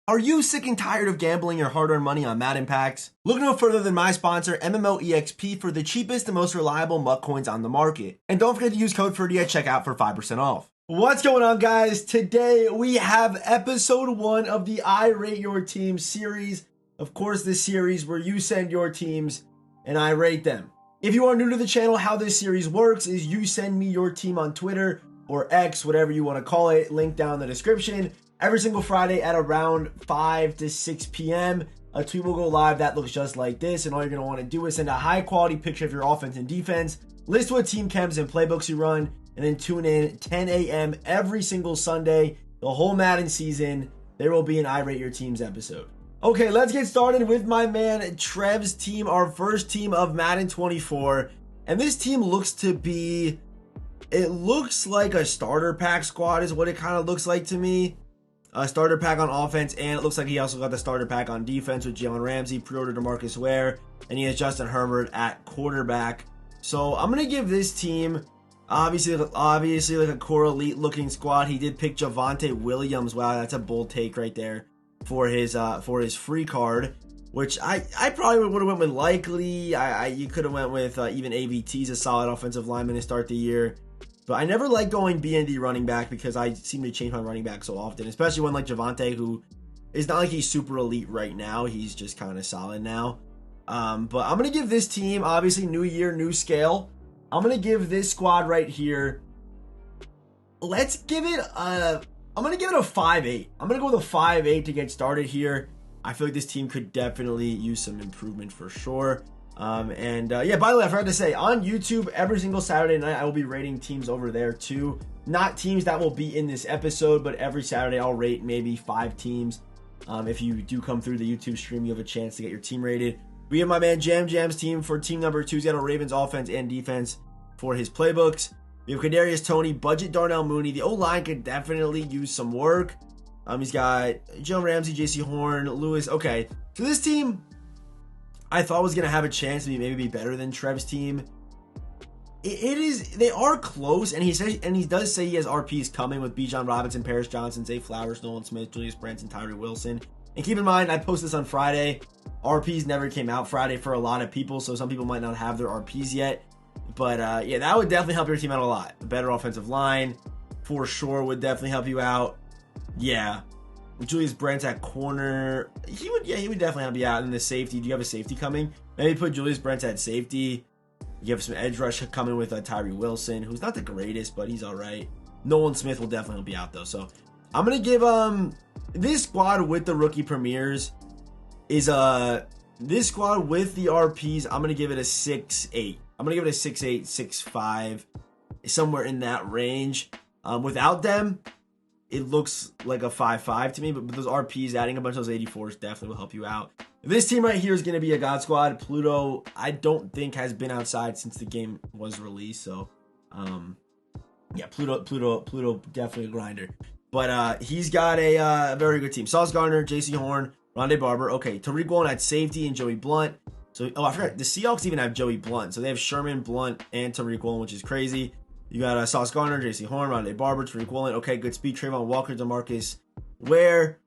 Are you sick and tired of gambling your hard-earned money on Madden packs? Look no further than my sponsor, MMOEXP, for the cheapest and most reliable MUT coins on the market. And don't forget to use code Ferdy at checkout for 5% off. What's going on, guys? Today we have episode 1 of the I Rate Your Team series. Of course, this series where you send your teams and I rate them. If you are new to the channel, how this series works is you send me your team on Twitter or X, whatever you want to call it, link down in the description. Every single Friday at around 5 to 6 p.m., a tweet will go live that looks just like this, and all you're going to want to do is send a high-quality picture of your offense and defense, list what team chems and playbooks you run, and then tune in 10 a.m. every single Sunday, the whole Madden season. There will be an I Rate Your Teams episode. Okay, let's get started with my man Trev's team, our first team of Madden 24, and this team looks to be, it looks like a starter pack squad is what it kind of looks like to me. A starter pack on offense, and it looks like he also got the starter pack on defense with Jalen Ramsey, pre-ordered DeMarcus Ware, and he has Justin Herbert at quarterback. So I'm going to give this team, obviously like a core elite looking squad. He did pick Javonte Williams. Wow, that's a bold take right there for his free card, which I probably would have went with Likely. You could have went with even AVT's a solid offensive lineman to start the year. But I never like going BND running back because I seem to change my running back so often, especially one like Javonte, who is not like he's super elite right now. He's just kind of solid now. But I'm going to give this team, obviously new year, new scale. I'm going to give this squad right here, let's give it a, I'm going to give it a 5-8. I'm going to go with a 5-8 to get started here. I feel like this team could definitely use some improvement for sure. Yeah, by the way, I forgot to say, on YouTube, every single Saturday night, I will be rating teams over there too. Not teams that will be in this episode, but every Saturday I'll rate maybe 5 teams. If you do come through the YouTube stream, you have a chance to get your team rated. We have my man Jam's team for team number 2. He's got a Ravens offense and defense for his playbooks. We have Kadarius Toney, budget Darnell Mooney. The O-line could definitely use some work. He's got Jalen Ramsey, JC Horn, Lewis. Okay, so this team I thought was going to have a chance to maybe be better than Trev's team. They are close, and he does say he has RPs coming with Bijan Robinson, Paris Johnson, Zay Flowers, Nolan Smith, Julius Branson, Tyree Wilson. And keep in mind, I posted this on Friday. RPs never came out Friday for a lot of people, so some people might not have their RPs yet. But yeah, that would definitely help your team out a lot. A better offensive line, for sure, would definitely help you out. Yeah. Julius Brent at corner, he would definitely help you out. In the safety, do you have a safety coming? Maybe put Julius Brent at safety. You have some edge rush coming with Tyree Wilson, who's not the greatest, but he's all right. Nolan Smith will definitely help you out though. So I'm gonna give this squad with the rookie premieres is this squad with the RPs. I'm gonna give it a 6-8. I'm gonna give it a 6-8, 6-5, somewhere in that range. Without them, it looks like a 5-5 to me, but with those RPs, adding a bunch of those 84s definitely will help you out. This team right here is going to be a God Squad. Pluto, I don't think has been outside since the game was released, so yeah, Pluto definitely a grinder. But he's got a very good team. Sauce Gardner, JC Horn, Rondé Barber. Okay, Tariq Woolen at safety and Joey Blunt. So, I forgot, the Seahawks even have Joey Blunt. So they have Sherman, Blunt, and Tariq Woolen, which is crazy. You got Sauce Gardner, JC Horn, Rondé Barber, Tariq Woolen. Okay, good speed. Trayvon Walker, DeMarcus Ware.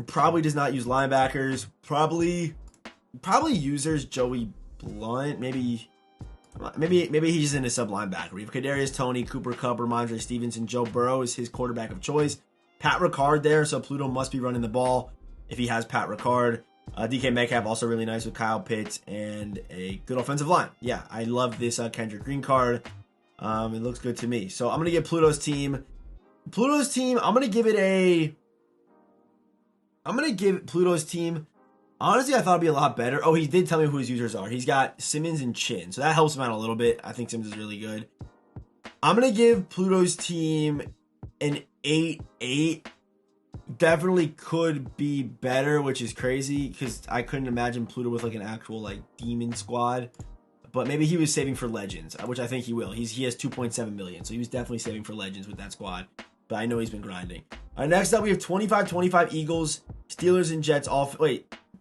Probably does not use linebackers. Probably users Joey Blunt. Maybe he's in a sub linebacker. We have Kadarius Toney, Cooper Kupp, Ramondre Stevenson, Joe Burrow is his quarterback of choice. Pat Ricard there, so Pluto must be running the ball if he has Pat Ricard. DK Metcalf also really nice with Kyle Pitts and a good offensive line. Yeah, I love this Kendrick Green card. It looks good to me. So I'm going to give Pluto's team, I'm going to give Pluto's team, honestly, I thought it'd be a lot better. Oh, he did tell me who his users are. He's got Simmons and Chin, so that helps him out a little bit. I think Simmons is really good. I'm going to give Pluto's team an 8-8. Definitely could be better, which is crazy because I couldn't imagine Pluto with like an actual like demon squad. But maybe he was saving for Legends, which I think he will. He has 2.7 million, so he was definitely saving for Legends with that squad. But I know he's been grinding. All right, next up we have 25-25 Eagles, Steelers, and Jets.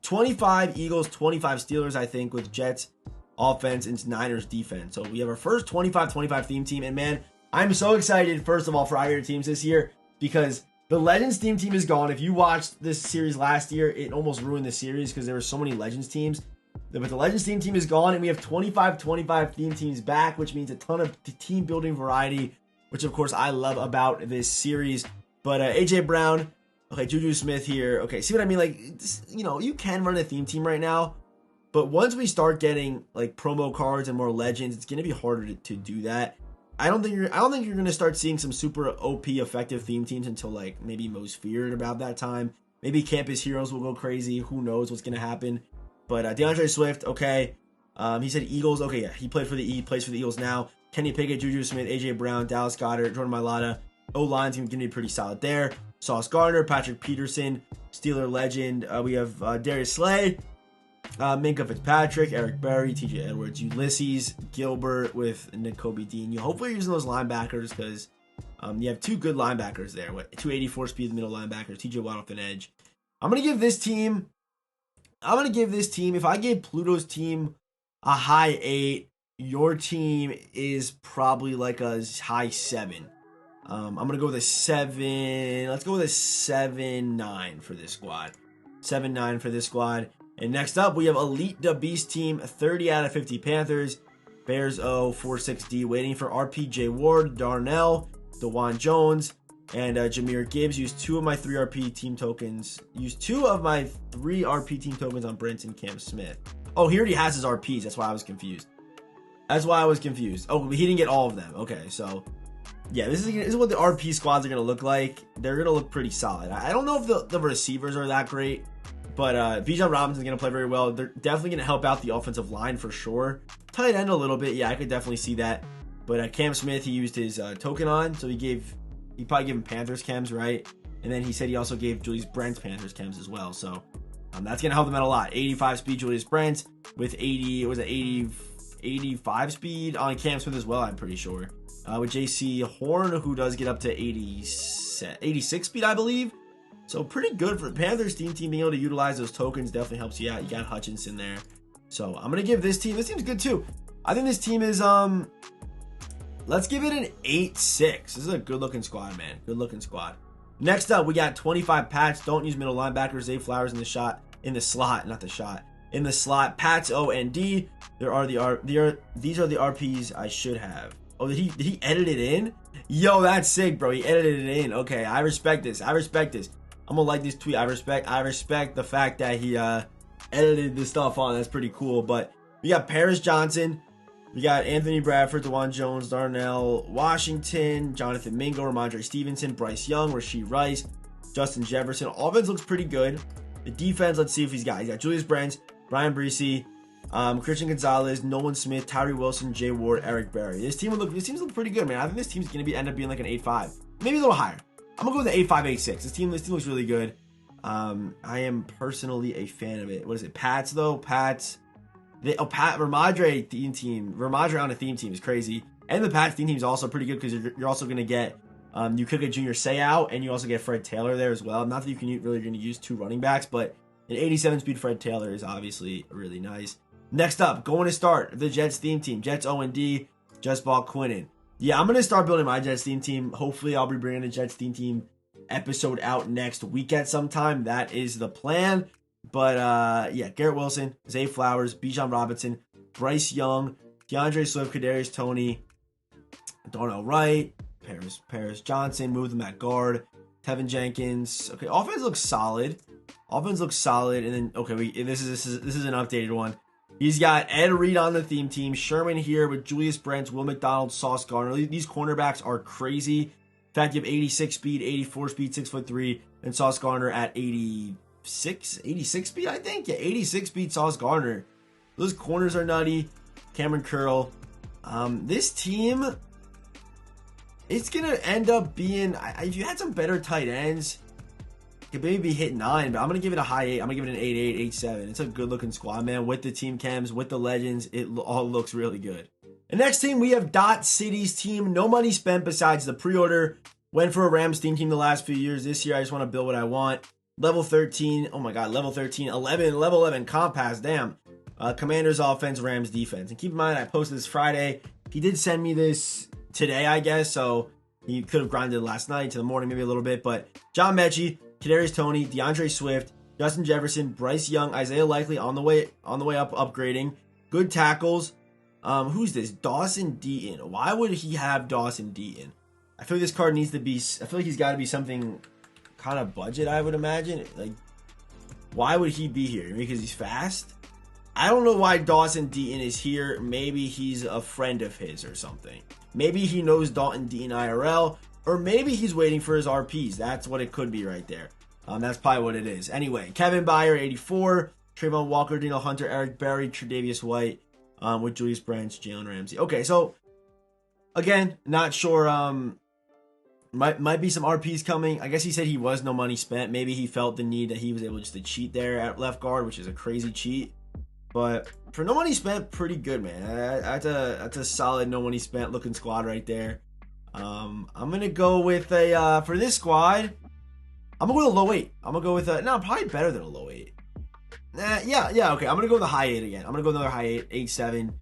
25 Eagles, 25 Steelers, I think, with Jets offense and Niners defense. So we have our first 25-25 theme team. And man, I'm so excited, first of all, for our teams this year because The Legends theme team is gone. If you watched this series last year, it almost ruined the series because there were so many Legends teams. But the Legends theme team is gone, and we have 25 theme teams back, which means a ton of team building variety, which of course I love about this series. But AJ Brown, okay, Juju Smith here. Okay, see what I mean? Like, this, you know, you can run a theme team right now, but once we start getting like promo cards and more Legends, it's gonna be harder to do that. I don't think you're gonna start seeing some super OP effective theme teams until like maybe Most Feared about that time. Maybe Campus Heroes will go crazy. Who knows what's gonna happen? But DeAndre Swift, okay. He said Eagles. Okay, yeah, he plays for the Eagles now. Kenny Pickett, Juju Smith, AJ Brown, Dallas Goedert, Jordan Mailata. O-line's gonna be pretty solid there. Sauce Gardner, Patrick Peterson, Steeler legend. We have Darius Slay, Minkah Fitzpatrick, Eric Berry, TJ Edwards, Ulysses Gilbert with Nakobe Dean. Hopefully you're using those linebackers because you have two good linebackers there. 284 speed middle linebackers, TJ Watt off an edge. I'm gonna give this team, if I gave Pluto's team a high 8, your team is probably like a high 7. I'm gonna go with a 7. Let's go with a 7-9 for this squad. 7-9 for this squad. And next up, we have Elite the Beast team, 30 out of 50 Panthers. Bears O, 4-6D, waiting for RPJ Ward, Darnell, DeJuan Jones, and Jahmyr Gibbs. Used 2 of my 3 RP team tokens. Used 2 of my 3 RP team tokens on Brenton Cam Smith. Oh, he already has his RPs. That's why I was confused. Oh, he didn't get all of them. Okay, so yeah, this is what the RP squads are going to look like. They're going to look pretty solid. I don't know if the receivers are that great, but Bijan Robinson's going to play very well. They're definitely going to help out the offensive line for sure. Tight end a little bit. Yeah, I could definitely see that. But Cam Smith, he used his token on, so he probably gave him Panthers chems, right? And then he said he also gave Julius Brent Panthers chems as well. So that's going to help them out a lot. 85 speed Julius Brent with 85 speed on Cam Smith as well, I'm pretty sure. With JC Horn, who does get up to 86 speed, I believe. So pretty good for the Panthers team being able to utilize those tokens. Definitely helps you out. You got Hutchinson there. So I'm going to give this team's good too. I think this team is, let's give it an 8-6. This is a good looking squad, man. Good looking squad. Next up, we got 25 Pats. Don't use middle linebackers. Zay Flowers in the slot. In the slot. Pats O and D. These are the RPs I should have. Oh, did he edit it in? Yo, that's sick, bro. He edited it in. Okay, I respect this. I'm gonna like this tweet. I respect the fact that he edited this stuff on. That's pretty cool. But we got Paris Johnson. We got Anthony Bradford, DeJuan Jones, Darnell Washington, Jonathan Mingo, Ramondre Stevenson, Bryce Young, Rashee Rice, Justin Jefferson. Offense looks pretty good. The defense, let's see if he's got Julius Brents, Brian Breesy, Christian Gonzalez, Nolan Smith, Tyree Wilson, Jay Ward, Eric Berry. This team's look pretty good, man. I think this team's gonna end up being like an 8-5, maybe a little higher. I'm gonna go with the 8-5, 8-6. This team looks really good. I am personally a fan of it. What is it? Pats though? Ramondre theme team. Ramondre on a theme team is crazy. And the Pats theme team is also pretty good because you're also gonna get you could get Junior Seau, and you also get Fred Taylor there as well. Not that you can really gonna use 2 running backs, but an 87 speed Fred Taylor is obviously really nice. Next up, going to start the Jets theme team. Jets O&D, Jets Ball Quinnen. Yeah, I'm going to start building my Jets theme team. Hopefully, I'll be bringing the Jets theme team episode out next week at some time. That is the plan. But, yeah, Garrett Wilson, Zay Flowers, Bijan Robinson, Bryce Young, DeAndre Swift, Kadarius Toney, Darnell Wright, Paris Johnson, move them at guard, Tevin Jenkins. Okay, offense looks solid. And then, okay, this is an updated one. He's got Ed Reed on the theme team. Sherman here with Julius Brents, Will McDonald, Sauce Gardner. These cornerbacks are crazy. In fact, you have 86 speed, 84 speed, 6'3", and Sauce Gardner at 86 speed, I think. Yeah, 86 speed Sauce Gardner. Those corners are nutty. Cameron Curl. This team, it's going to end up being, if you had some better tight ends, could maybe hit 9, but I'm going to give it a high 8. I'm going to give it an 8-8, 8-7. It's a good-looking squad, man. With the team chems, with the legends, it all looks really good. The next team, we have Dot City's team. No money spent besides the pre-order. Went for a Rams theme team the last few years. This year, I just want to build what I want. Level 13. Oh, my God. Level 13. Level 11 comp pass. Damn. Commanders offense, Rams defense. And keep in mind, I posted this Friday. He did send me this today, I guess, so He could have grinded last night to the morning, maybe a little bit. But John Mechie, Kadarius Toney, DeAndre Swift, Justin Jefferson, Bryce Young, Isaiah Likely on the way up, upgrading. Good tackles. Who's this? Dawson Deaton. Why would he have Dawson Deaton? I feel like this card needs to be. I feel like he's got to be something kind of budget, I would imagine. Like, why would he be here? Because he's fast? I don't know why Dawson Deaton is here. Maybe he's a friend of his or something. Maybe he knows Dalton Deaton IRL, or maybe he's waiting for his RPs. That's what it could be right there. That's probably what it is. Anyway, Kevin Byard, 84. Trayvon Walker, Daniel Hunter, Eric Berry, Tre'Davious White, with Julius Brents, Jalen Ramsey. Okay, so, again, not sure. Might be some RPs coming. I guess he said he was no money spent. Maybe he felt the need that he was able just to cheat there at left guard, which is a crazy cheat. But for no money spent, pretty good, man. That's a solid no money spent looking squad right there. I'm gonna go with a for this squad. I'm gonna go with a low 8. I'm gonna go with no, probably better than a low 8. Yeah, okay. I'm gonna go with a high 8 again. I'm gonna go with another high 8, 8-7.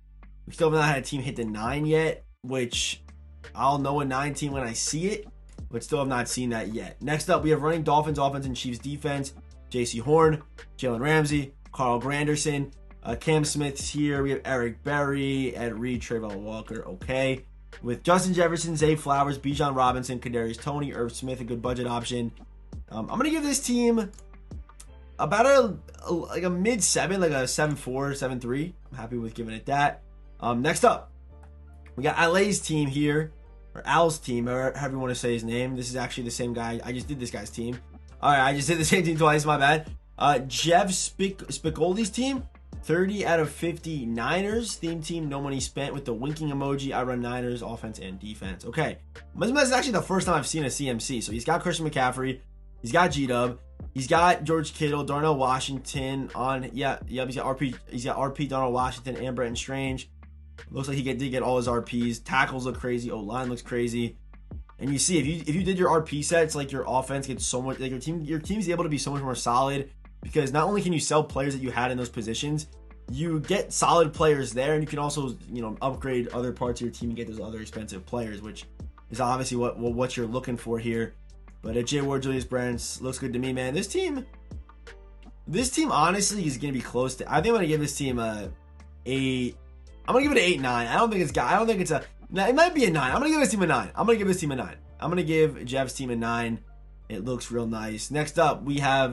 We still have not had a team hit the 9 yet, which I'll know a 9 team when I see it, but still have not seen that yet. Next up, we have running Dolphins offense and Chiefs defense. J.C. Horn, Jalen Ramsey, Carl Granderson, Cam Smith's here. We have Eric Berry, Ed Reed, Trayvon Walker. Okay. With Justin Jefferson, Zay Flowers, Bijan Robinson, Kadarius Toney, Irv Smith, a good budget option. I'm going to give this team about a mid 7, like a 7-4, 7-3. I'm happy with giving it that. Next up, we got LA's team here, or Al's team, or however you want to say his name. This is actually the same guy. I just did this guy's team. All right, I just did the same team twice. My bad. Jeff Spicoli's team. 30 out of 50 Niners theme team, no money spent with the winking emoji. I run Niners offense and defense. Okay, this is actually the first time I've seen a CMC. So he's got Christian McCaffrey, he's got G-Dub, he's got George Kittle, Darnell Washington on. He's got RP, Darnell Washington, and Brenton Strange. Looks like he did get all his RPs. Tackles look crazy. O-line looks crazy. And you see, if you did your RP sets, like your offense gets so much, like your team's able to be so much more solid. Because not only can you sell players that you had in those positions, you get solid players there, and you can also, upgrade other parts of your team and get those other expensive players, which is obviously what you're looking for here. But J. Ward, Julius Brents looks good to me, man. This team honestly is going to be close to. I think I'm going to give this team a 8. I'm going to give it an 8-9. I don't think it's a. It might be a 9. I'm going to give this team a 9. I'm going to give Jeff's team a 9. It looks real nice. Next up, we have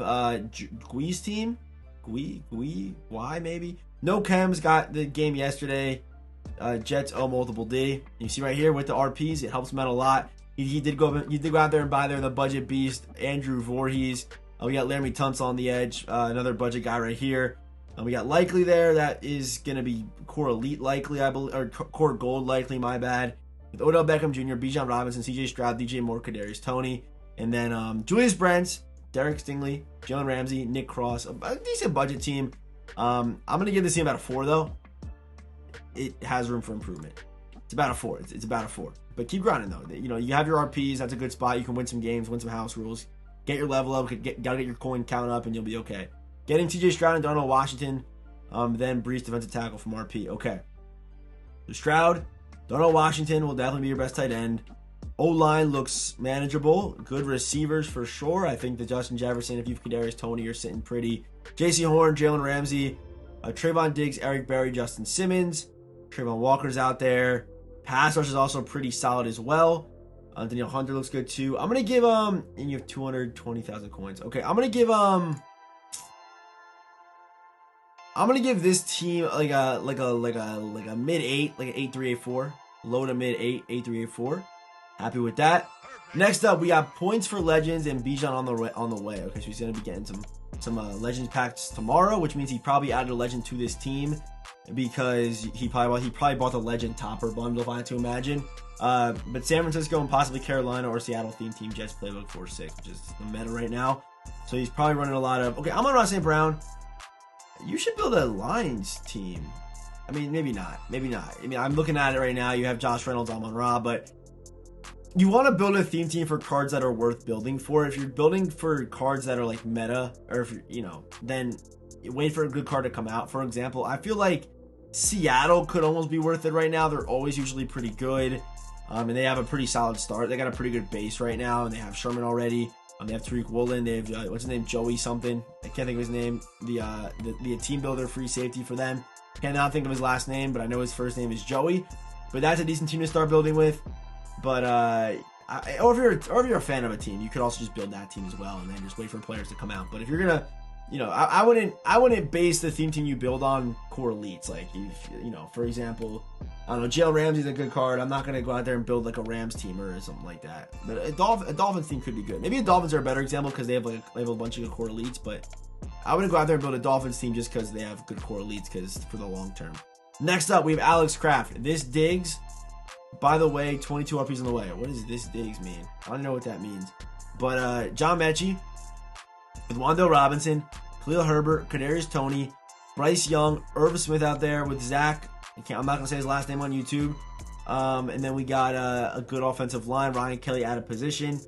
Gui's team. Why maybe? No Chem's got the game yesterday. Jets O multiple D. You see right here with the RPs, it helps him out a lot. He did go out there and buy there the budget beast, Andrew Voorhees. We got Laramie Tunsil on the edge, another budget guy right here. We got Likely there. That is going to be core elite Likely, I believe, or core gold Likely, my bad. With Odell Beckham Jr., Bijan Robinson, CJ Stroud, DJ Moore, Kadarius Toney. And then Julius Brents, Derek Stingley, Jalen Ramsey, Nick Cross, a decent budget team. I'm going to give this team about a 4, though. It has room for improvement. It's about a 4. It's about a 4. But keep grinding, though. You have your RPs. That's a good spot. You can win some games, win some house rules. Get your level up. Gotta get your coin count up, and you'll be okay. Getting TJ Stroud and Darnell Washington. Then Brees defensive tackle from RP. Okay. So Stroud, Darnell Washington will definitely be your best tight end. O-line looks manageable. Good receivers for sure. I think that Justin Jefferson, if you've Kadarius Toney, you're sitting pretty. J.C. Horn, Jalen Ramsey, Trayvon Diggs, Eric Berry, Justin Simmons. Trayvon Walker's out there. Pass rush is also pretty solid as well. Daniel Hunter looks good too. I'm gonna give and you have 220,000 coins. Okay, I'm gonna give this team like a mid 8, like an 8-3, 8-4, low to mid 8, 8-3, 8-4. Happy with that. Next up, we got points for legends and Bijan on the way. Okay, so he's gonna be getting some legends packs tomorrow, which means he probably added a legend to this team because he probably bought the legend topper bundle, if I had to imagine. But San Francisco and possibly Carolina or Seattle theme team Jets playbook 4-6, which is the meta right now. So he's probably running a lot of. Okay, I'm on Ross St. Brown. You should build a Lions team. I mean, maybe not. I mean, I'm looking at it right now. You have Josh Reynolds, Amon-Ra, but you want to build a theme team for cards that are worth building for. If you're building for cards that are like meta, or if then wait for a good card to come out. For example, I feel like Seattle could almost be worth it right now. They're always usually pretty good. And they have a pretty solid start. They got a pretty good base right now, and they have Sherman already. They have Tariq Woolen. They have what's his name, Joey something. I can't think of his name. The team builder free safety for them. Cannot think of his last name, but I know his first name is Joey. But that's a decent team to start building with. But or if you're a fan of a team, you could also just build that team as well, and then just wait for players to come out. But if you're gonna, I wouldn't base the team you build on core elites. Like for example, I don't know, Jalen Ramsey's a good card. I'm not gonna go out there and build like a Rams team or something like that. But a Dolphins team could be good. Maybe the Dolphins are a better example because they have a bunch of good core elites. But I wouldn't go out there and build a Dolphins team just because they have good core elites, because for the long term. Next up, we have Alex Kraft. This Diggs, by the way, 22 RPs on the way. What does this Diggs mean? I don't know what that means. But John Mechie with Wan'Dale Robinson, Khalil Herbert, Kadarius Toney, Bryce Young, Irv Smith out there with Zach. I'm not going to say his last name on YouTube. And then we got a good offensive line. Ryan Kelly out of position.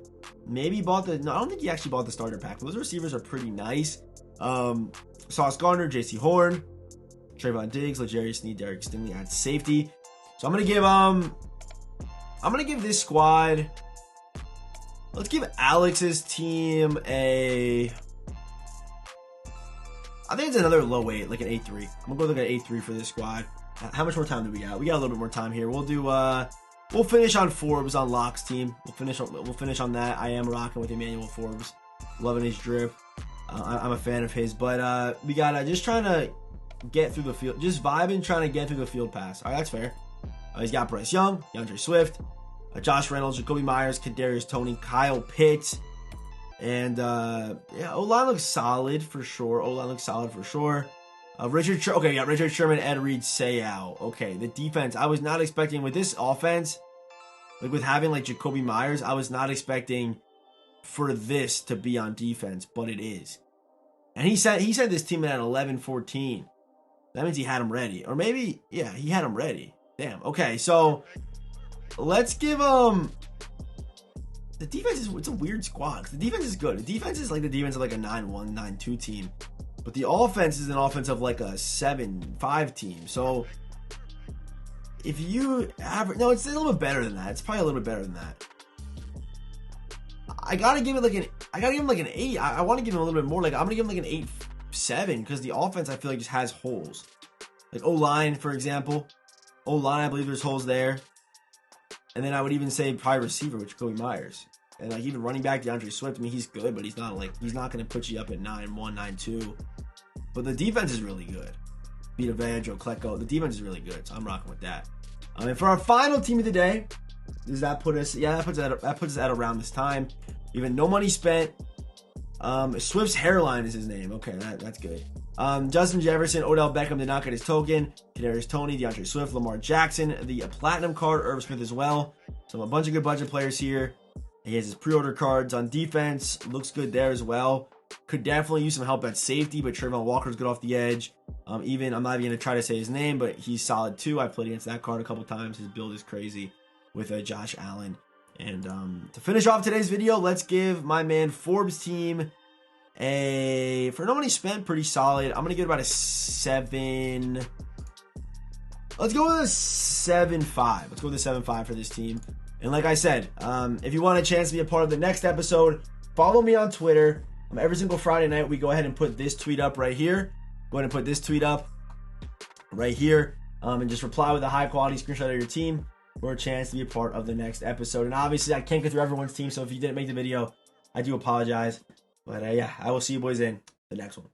Maybe bought I don't think he actually bought the starter pack. Those receivers are pretty nice. Sauce Gardner, J.C. Horn, Trayvon Diggs, L'Jarius Sneed, Derek Stingley at safety. So I'm gonna give this squad. Let's give Alex's team I think it's another low 8, like an 8-3. I'm gonna go look at 8-3 for this squad. How much more time do we got? We got a little bit more time here. We'll do we'll finish on Forbes on Locke's team. We'll finish on that. I am rocking with Emmanuel Forbes. Loving his drip. I'm a fan of his. But we got just trying to get through the field. Just vibing, trying to get through the field pass. Alright, that's fair. He's got Bryce Young, DeAndre Swift, Josh Reynolds, Jacoby Myers, Kadarius Toney, Kyle Pitts. And O-line looks solid for sure. Richard Sherman, Ed Reed, Sayal. Okay, the defense. I was not expecting with this offense, like with having like Jacoby Myers, I was not expecting for this to be on defense, but it is. And he said this team at 11-14. That means he had him ready. Or maybe, yeah, he had him ready. Damn. Okay, so let's give the defense it's a weird squad. The defense is good. The defense is like the defense of like a 9-1, 9-2 team. But the offense is an offense of like a 7-5 team. So if you average, no, it's a little bit better than that. It's probably a little bit better than that. I gotta give him like an 8. I want to give him a little bit more. Like I'm gonna give him like an 8-7 because the offense I feel like just has holes. Like O-line, for example. O-line, I believe there's holes there. And then I would even say probably receiver, which Jacoby Myers. And like even running back DeAndre Swift, I mean he's good, but he's not gonna put you up at 9-1, 9-2. But the defense is really good. Vita Vea, Joe Klecko. The defense is really good, so I'm rocking with that. And for our final team of the day, does that put us? Yeah, that puts us at around this time. Even no money spent. Swift's hairline is his name. Okay, that's good. Justin Jefferson, Odell Beckham did not get his token. Kadarius Toney, DeAndre Swift, Lamar Jackson, the platinum card, Irv Smith as well. So a bunch of good budget players here. He has his pre-order cards on defense. Looks good there as well. Could definitely use some help at safety, but Trayvon Walker's good off the edge. I'm not even going to try to say his name, but he's solid too. I played against that card a couple times. His build is crazy with Josh Allen. And to finish off today's video, let's give my man Forbes' team for no money spent, pretty solid. I'm going to give it about a 7. Let's go with a 7-5. Let's go with a 7-5 for this team. And like I said, if you want a chance to be a part of the next episode, follow me on Twitter. Every single Friday night, we go ahead and put this tweet up right here. Go ahead and put this tweet up right here. And just reply with a high-quality screenshot of your team for a chance to be a part of the next episode. And obviously, I can't get through everyone's team, so if you didn't make the video, I do apologize. But yeah, I will see you boys in the next one.